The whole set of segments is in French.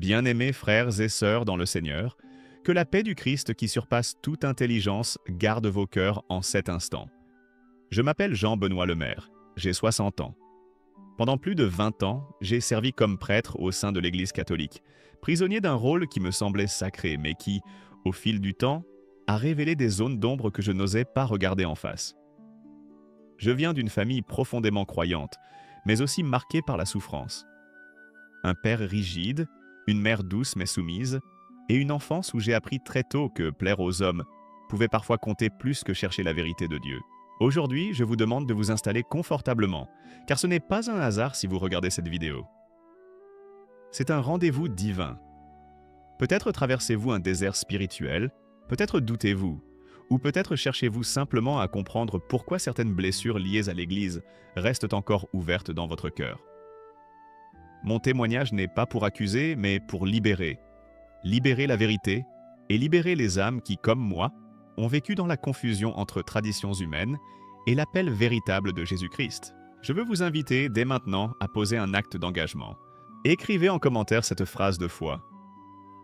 Bien-aimés frères et sœurs dans le Seigneur, que la paix du Christ qui surpasse toute intelligence garde vos cœurs en cet instant. Je m'appelle Jean-Benoît Lemaire, j'ai 60 ans. Pendant plus de 20 ans, j'ai servi comme prêtre au sein de l'Église catholique, prisonnier d'un rôle qui me semblait sacré, mais qui, au fil du temps, a révélé des zones d'ombre que je n'osais pas regarder en face. Je viens d'une famille profondément croyante, mais aussi marquée par la souffrance. Un père rigide, une mère douce mais soumise, et une enfance où j'ai appris très tôt que plaire aux hommes pouvait parfois compter plus que chercher la vérité de Dieu. Aujourd'hui, je vous demande de vous installer confortablement, car ce n'est pas un hasard si vous regardez cette vidéo. C'est un rendez-vous divin. Peut-être traversez-vous un désert spirituel, peut-être doutez-vous, ou peut-être cherchez-vous simplement à comprendre pourquoi certaines blessures liées à l'Église restent encore ouvertes dans votre cœur. Mon témoignage n'est pas pour accuser, mais pour libérer. Libérer la vérité et libérer les âmes qui, comme moi, ont vécu dans la confusion entre traditions humaines et l'appel véritable de Jésus-Christ. Je veux vous inviter dès maintenant à poser un acte d'engagement. Écrivez en commentaire cette phrase de foi.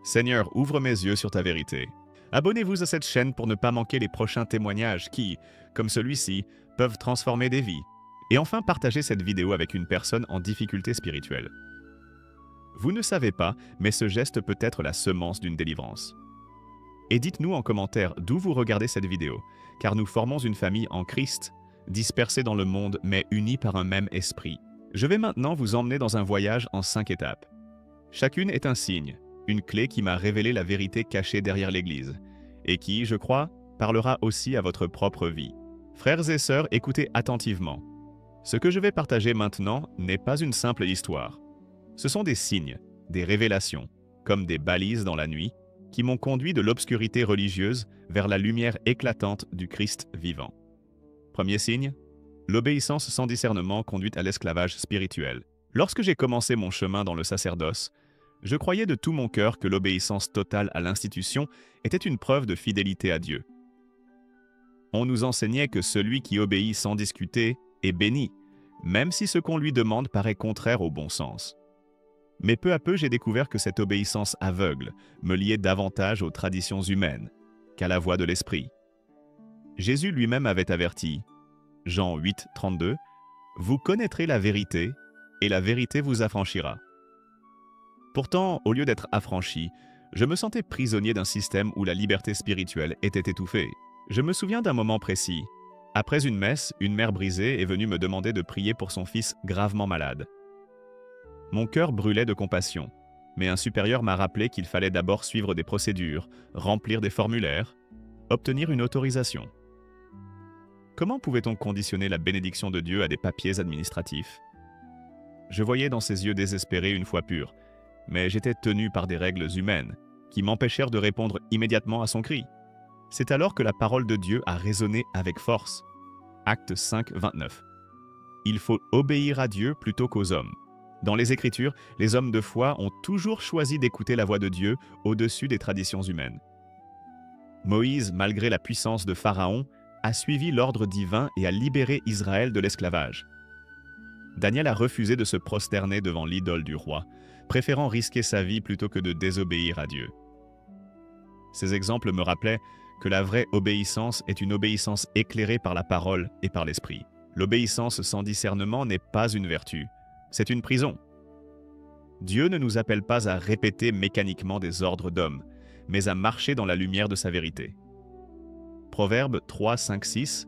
Seigneur, ouvre mes yeux sur ta vérité. Abonnez-vous à cette chaîne pour ne pas manquer les prochains témoignages qui, comme celui-ci, peuvent transformer des vies. Et enfin, partagez cette vidéo avec une personne en difficulté spirituelle. Vous ne savez pas, mais ce geste peut être la semence d'une délivrance. Et dites-nous en commentaire d'où vous regardez cette vidéo, car nous formons une famille en Christ, dispersée dans le monde mais unie par un même esprit. Je vais maintenant vous emmener dans un voyage en 5 étapes. Chacune est un signe, une clé qui m'a révélé la vérité cachée derrière l'Église, et qui, je crois, parlera aussi à votre propre vie. Frères et sœurs, écoutez attentivement. Ce que je vais partager maintenant n'est pas une simple histoire. Ce sont des signes, des révélations, comme des balises dans la nuit, qui m'ont conduit de l'obscurité religieuse vers la lumière éclatante du Christ vivant. Premier signe, l'obéissance sans discernement conduit à l'esclavage spirituel. Lorsque j'ai commencé mon chemin dans le sacerdoce, je croyais de tout mon cœur que l'obéissance totale à l'institution était une preuve de fidélité à Dieu. On nous enseignait que celui qui obéit sans discuter est béni, même si ce qu'on lui demande paraît contraire au bon sens. Mais peu à peu, j'ai découvert que cette obéissance aveugle me liait davantage aux traditions humaines qu'à la voix de l'Esprit. Jésus lui-même avait averti, Jean 8, 32, « Vous connaîtrez la vérité, et la vérité vous affranchira. » Pourtant, au lieu d'être affranchi, je me sentais prisonnier d'un système où la liberté spirituelle était étouffée. Je me souviens d'un moment précis. Après une messe, une mère brisée est venue me demander de prier pour son fils gravement malade. Mon cœur brûlait de compassion, mais un supérieur m'a rappelé qu'il fallait d'abord suivre des procédures, remplir des formulaires, obtenir une autorisation. Comment pouvait-on conditionner la bénédiction de Dieu à des papiers administratifs? Je voyais dans ses yeux désespérés une foi pure, mais j'étais tenu par des règles humaines qui m'empêchèrent de répondre immédiatement à son cri. C'est alors que la parole de Dieu a résonné avec force. Acte 5, 29. Il faut obéir à Dieu plutôt qu'aux hommes. Dans les Écritures, les hommes de foi ont toujours choisi d'écouter la voix de Dieu au-dessus des traditions humaines. Moïse, malgré la puissance de Pharaon, a suivi l'ordre divin et a libéré Israël de l'esclavage. Daniel a refusé de se prosterner devant l'idole du roi, préférant risquer sa vie plutôt que de désobéir à Dieu. Ces exemples me rappelaient que la vraie obéissance est une obéissance éclairée par la parole et par l'esprit. L'obéissance sans discernement n'est pas une vertu. C'est une prison. Dieu ne nous appelle pas à répéter mécaniquement des ordres d'hommes, mais à marcher dans la lumière de sa vérité. Proverbe 3, 5, 6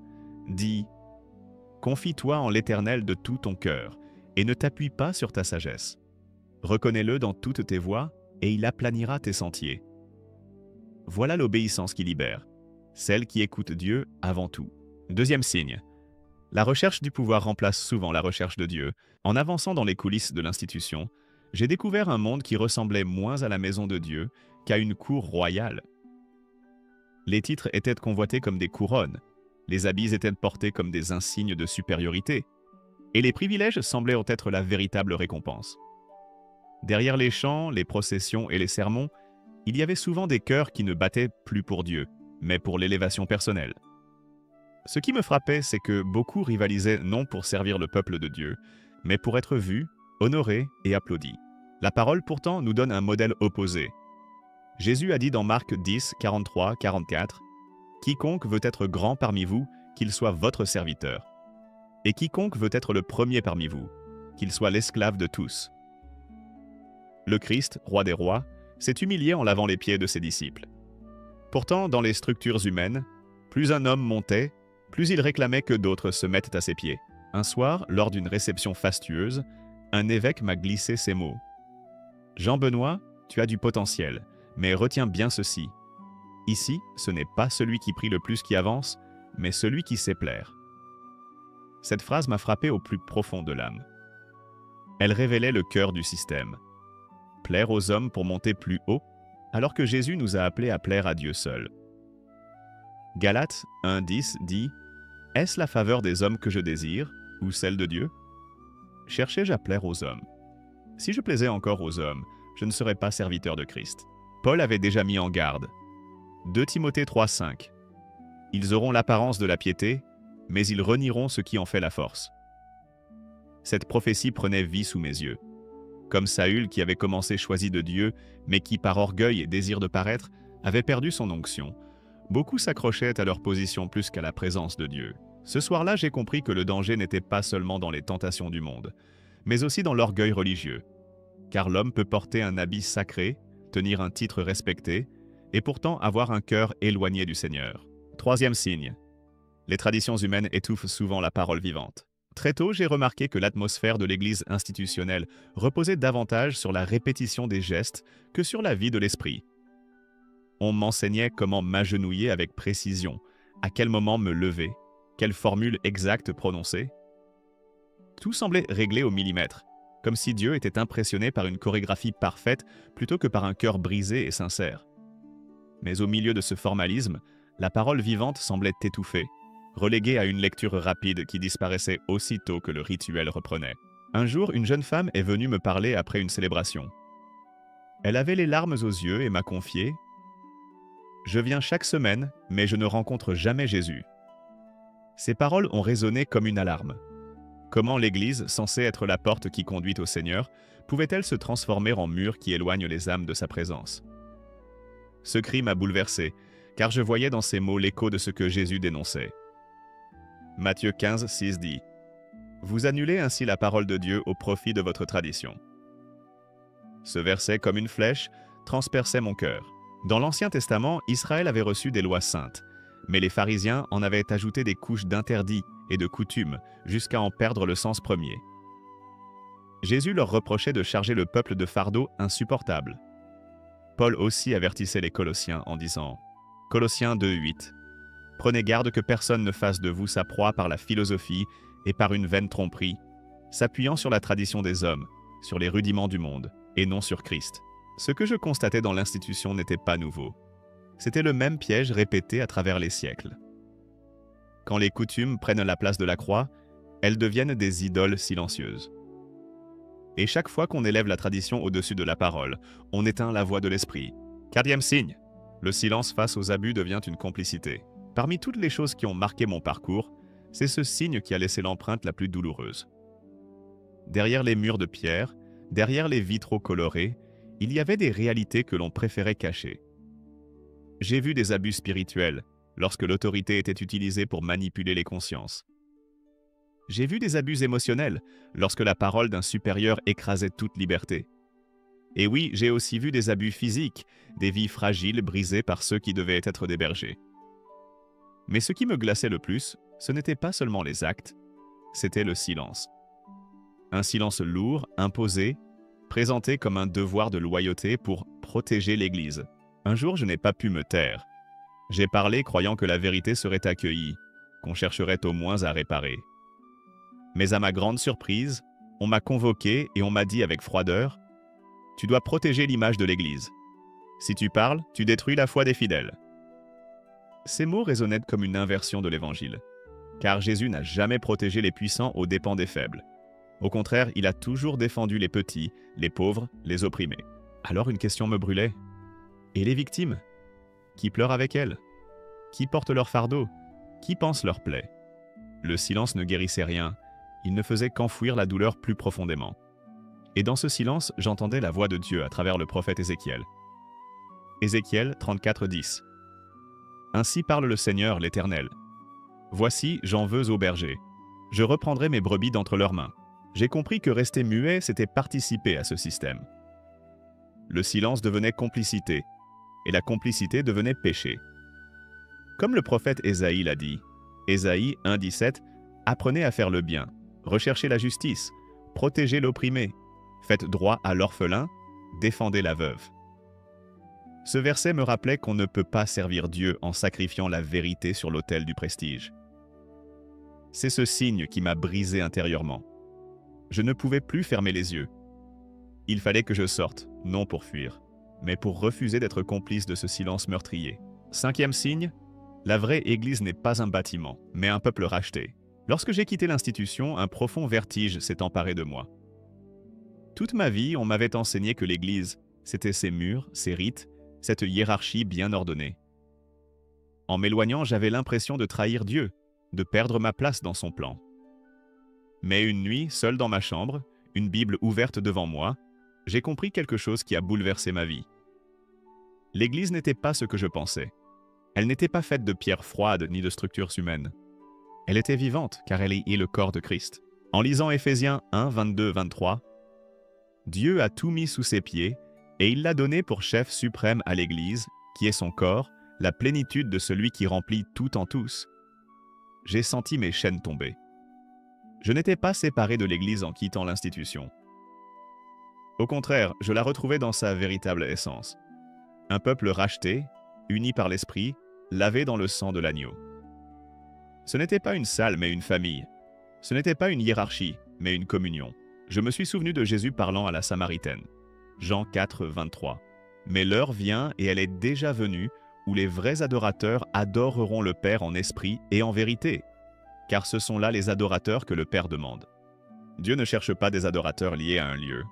dit « Confie-toi en l'Éternel de tout ton cœur, et ne t'appuie pas sur ta sagesse. Reconnais-le dans toutes tes voies, et il aplanira tes sentiers. » Voilà l'obéissance qui libère, celle qui écoute Dieu avant tout. Deuxième signe. La recherche du pouvoir remplace souvent la recherche de Dieu. En avançant dans les coulisses de l'institution, j'ai découvert un monde qui ressemblait moins à la maison de Dieu qu'à une cour royale. Les titres étaient convoités comme des couronnes, les habits étaient portés comme des insignes de supériorité, et les privilèges semblaient en être la véritable récompense. Derrière les chants, les processions et les sermons, il y avait souvent des cœurs qui ne battaient plus pour Dieu, mais pour l'élévation personnelle. Ce qui me frappait, c'est que beaucoup rivalisaient non pour servir le peuple de Dieu, mais pour être vus, honorés et applaudis. La parole pourtant nous donne un modèle opposé. Jésus a dit dans Marc 10, 43, 44, « Quiconque veut être grand parmi vous, qu'il soit votre serviteur. Et quiconque veut être le premier parmi vous, qu'il soit l'esclave de tous. » Le Christ, roi des rois, s'est humilié en lavant les pieds de ses disciples. Pourtant, dans les structures humaines, plus un homme montait, plus il réclamait que d'autres se mettent à ses pieds. Un soir, lors d'une réception fastueuse, un évêque m'a glissé ces mots. « Jean-Benoît, tu as du potentiel, mais retiens bien ceci. Ici, ce n'est pas celui qui prie le plus qui avance, mais celui qui sait plaire. » Cette phrase m'a frappé au plus profond de l'âme. Elle révélait le cœur du système. Plaire aux hommes pour monter plus haut, alors que Jésus nous a appelés à plaire à Dieu seul. Galates 1,10 dit « Est-ce la faveur des hommes que je désire, ou celle de Dieu? Cherchais-je à plaire aux hommes? Si je plaisais encore aux hommes, je ne serais pas serviteur de Christ. » Paul avait déjà mis en garde. 2 Timothée 3,5 « Ils auront l'apparence de la piété, mais ils renieront ce qui en fait la force. » Cette prophétie prenait vie sous mes yeux. Comme Saül qui avait commencé choisi de Dieu, mais qui par orgueil et désir de paraître, avait perdu son onction, beaucoup s'accrochaient à leur position plus qu'à la présence de Dieu. Ce soir-là, j'ai compris que le danger n'était pas seulement dans les tentations du monde, mais aussi dans l'orgueil religieux. Car l'homme peut porter un habit sacré, tenir un titre respecté, et pourtant avoir un cœur éloigné du Seigneur. 3e signe. Les traditions humaines étouffent souvent la parole vivante. Très tôt, j'ai remarqué que l'atmosphère de l'Église institutionnelle reposait davantage sur la répétition des gestes que sur la vie de l'esprit. On m'enseignait comment m'agenouiller avec précision, à quel moment me lever, quelle formule exacte prononcer. Tout semblait réglé au millimètre, comme si Dieu était impressionné par une chorégraphie parfaite plutôt que par un cœur brisé et sincère. Mais au milieu de ce formalisme, la parole vivante semblait étouffée, reléguée à une lecture rapide qui disparaissait aussitôt que le rituel reprenait. Un jour, une jeune femme est venue me parler après une célébration. Elle avait les larmes aux yeux et m'a confié « Je viens chaque semaine, mais je ne rencontre jamais Jésus. » Ces paroles ont résonné comme une alarme. Comment l'Église, censée être la porte qui conduit au Seigneur, pouvait-elle se transformer en mur qui éloigne les âmes de sa présence? Ce cri m'a bouleversé, car je voyais dans ces mots l'écho de ce que Jésus dénonçait. Matthieu 15, 6 dit « Vous annulez ainsi la parole de Dieu au profit de votre tradition. » Ce verset, comme une flèche, transperçait mon cœur. Dans l'Ancien Testament, Israël avait reçu des lois saintes, mais les pharisiens en avaient ajouté des couches d'interdits et de coutumes, jusqu'à en perdre le sens premier. Jésus leur reprochait de charger le peuple de fardeaux insupportables. Paul aussi avertissait les Colossiens en disant « Colossiens 2, 8 « Prenez garde que personne ne fasse de vous sa proie par la philosophie et par une vaine tromperie, s'appuyant sur la tradition des hommes, sur les rudiments du monde, et non sur Christ. » Ce que je constatais dans l'institution n'était pas nouveau. C'était le même piège répété à travers les siècles. Quand les coutumes prennent la place de la croix, elles deviennent des idoles silencieuses. Et chaque fois qu'on élève la tradition au-dessus de la parole, on éteint la voix de l'esprit. 4e signe. Le silence face aux abus devient une complicité. Parmi toutes les choses qui ont marqué mon parcours, c'est ce signe qui a laissé l'empreinte la plus douloureuse. Derrière les murs de pierre, derrière les vitraux colorés, il y avait des réalités que l'on préférait cacher. J'ai vu des abus spirituels, lorsque l'autorité était utilisée pour manipuler les consciences. J'ai vu des abus émotionnels, lorsque la parole d'un supérieur écrasait toute liberté. Et oui, j'ai aussi vu des abus physiques, des vies fragiles brisées par ceux qui devaient être des bergers. Mais ce qui me glaçait le plus, ce n'était pas seulement les actes, c'était le silence. Un silence lourd, imposé, présenté comme un devoir de loyauté pour protéger l'Église. Un jour, je n'ai pas pu me taire. J'ai parlé croyant que la vérité serait accueillie, qu'on chercherait au moins à réparer. Mais à ma grande surprise, on m'a convoqué et on m'a dit avec froideur « Tu dois protéger l'image de l'Église. Si tu parles, tu détruis la foi des fidèles. » Ces mots résonnaient comme une inversion de l'Évangile, car Jésus n'a jamais protégé les puissants aux dépens des faibles. Au contraire, il a toujours défendu les petits, les pauvres, les opprimés. Alors une question me brûlait. Et les victimes? Qui pleurent avec elles? Qui portent leur fardeau? Qui pense leurs plaies? Le silence ne guérissait rien, il ne faisait qu'enfouir la douleur plus profondément. Et dans ce silence, j'entendais la voix de Dieu à travers le prophète Ézéchiel. Ézéchiel 34:10. Ainsi parle le Seigneur l'Éternel. Voici, j'en veux aux bergers. Je reprendrai mes brebis d'entre leurs mains. J'ai compris que rester muet, c'était participer à ce système. Le silence devenait complicité, et la complicité devenait péché. Comme le prophète Ésaïe l'a dit, Ésaïe 1:17, apprenez à faire le bien, recherchez la justice, protégez l'opprimé, faites droit à l'orphelin, défendez la veuve. Ce verset me rappelait qu'on ne peut pas servir Dieu en sacrifiant la vérité sur l'autel du prestige. C'est ce signe qui m'a brisé intérieurement. Je ne pouvais plus fermer les yeux. Il fallait que je sorte, non pour fuir, mais pour refuser d'être complice de ce silence meurtrier. 5e signe, la vraie Église n'est pas un bâtiment, mais un peuple racheté. Lorsque j'ai quitté l'institution, un profond vertige s'est emparé de moi. Toute ma vie, on m'avait enseigné que l'Église, c'était ses murs, ses rites, cette hiérarchie bien ordonnée. En m'éloignant, j'avais l'impression de trahir Dieu, de perdre ma place dans son plan. Mais une nuit, seul dans ma chambre, une Bible ouverte devant moi, j'ai compris quelque chose qui a bouleversé ma vie. L'Église n'était pas ce que je pensais. Elle n'était pas faite de pierres froides ni de structures humaines. Elle était vivante, car elle est le corps de Christ. En lisant Éphésiens 1, 22-23, Dieu a tout mis sous ses pieds, et il l'a donné pour chef suprême à l'Église, qui est son corps, la plénitude de celui qui remplit tout en tous. J'ai senti mes chaînes tomber. Je n'étais pas séparé de l'Église en quittant l'institution. Au contraire, je la retrouvais dans sa véritable essence. Un peuple racheté, uni par l'Esprit, lavé dans le sang de l'agneau. Ce n'était pas une salle, mais une famille. Ce n'était pas une hiérarchie, mais une communion. Je me suis souvenu de Jésus parlant à la Samaritaine. Jean 4, 23. Mais l'heure vient, et elle est déjà venue, où les vrais adorateurs adoreront le Père en esprit et en vérité, car ce sont là les adorateurs que le Père demande. Dieu ne cherche pas des adorateurs liés à un lieu,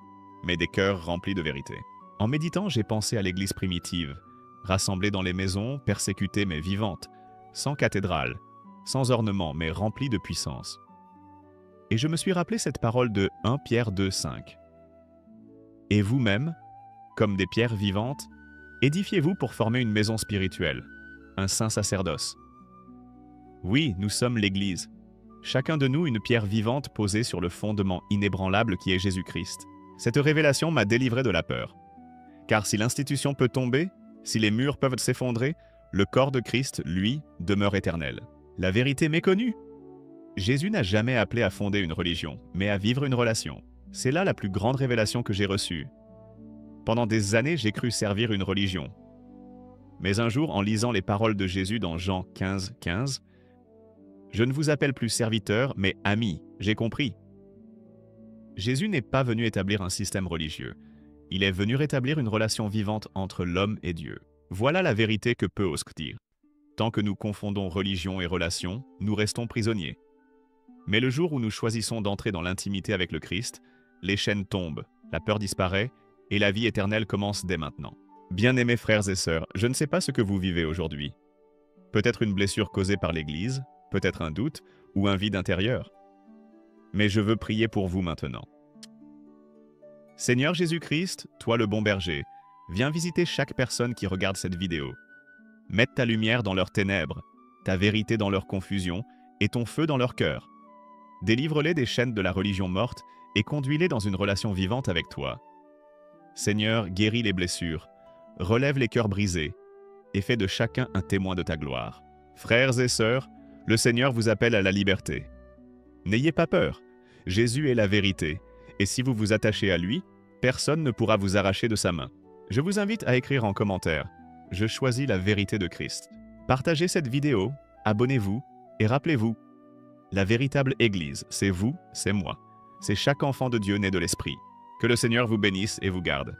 mais des cœurs remplis de vérité. En méditant, j'ai pensé à l'Église primitive, rassemblée dans les maisons, persécutée mais vivante, sans cathédrale, sans ornement mais remplie de puissance. Et je me suis rappelé cette parole de 1 Pierre 2, 5. Et vous-même, comme des pierres vivantes, édifiez-vous pour former une maison spirituelle, un saint sacerdoce. Oui, nous sommes l'Église. Chacun de nous une pierre vivante posée sur le fondement inébranlable qui est Jésus-Christ. Cette révélation m'a délivré de la peur. Car si l'institution peut tomber, si les murs peuvent s'effondrer, le corps de Christ, lui, demeure éternel. La vérité m'est connue. Jésus n'a jamais appelé à fonder une religion, mais à vivre une relation. C'est là la plus grande révélation que j'ai reçue. Pendant des années, j'ai cru servir une religion. Mais un jour, en lisant les paroles de Jésus dans Jean 15, 15, « Je ne vous appelle plus serviteur, mais ami », j'ai compris. Jésus n'est pas venu établir un système religieux. Il est venu rétablir une relation vivante entre l'homme et Dieu. Voilà la vérité que peut Osk dire. Tant que nous confondons religion et relation, nous restons prisonniers. Mais le jour où nous choisissons d'entrer dans l'intimité avec le Christ, les chaînes tombent, la peur disparaît et la vie éternelle commence dès maintenant. Bien-aimés frères et sœurs, je ne sais pas ce que vous vivez aujourd'hui. Peut-être une blessure causée par l'Église, peut-être un doute ou un vide intérieur. Mais je veux prier pour vous maintenant. Seigneur Jésus-Christ, toi le bon berger, viens visiter chaque personne qui regarde cette vidéo. Mette ta lumière dans leurs ténèbres, ta vérité dans leur confusion et ton feu dans leur cœur. Délivre-les des chaînes de la religion morte et conduis-les dans une relation vivante avec toi. Seigneur, guéris les blessures, relève les cœurs brisés et fais de chacun un témoin de ta gloire. Frères et sœurs, le Seigneur vous appelle à la liberté. N'ayez pas peur, Jésus est la vérité, et si vous vous attachez à lui, personne ne pourra vous arracher de sa main. Je vous invite à écrire en commentaire « Je choisis la vérité de Christ ». Partagez cette vidéo, abonnez-vous et rappelez-vous, la véritable Église, c'est vous, c'est moi. C'est chaque enfant de Dieu né de l'Esprit. Que le Seigneur vous bénisse et vous garde.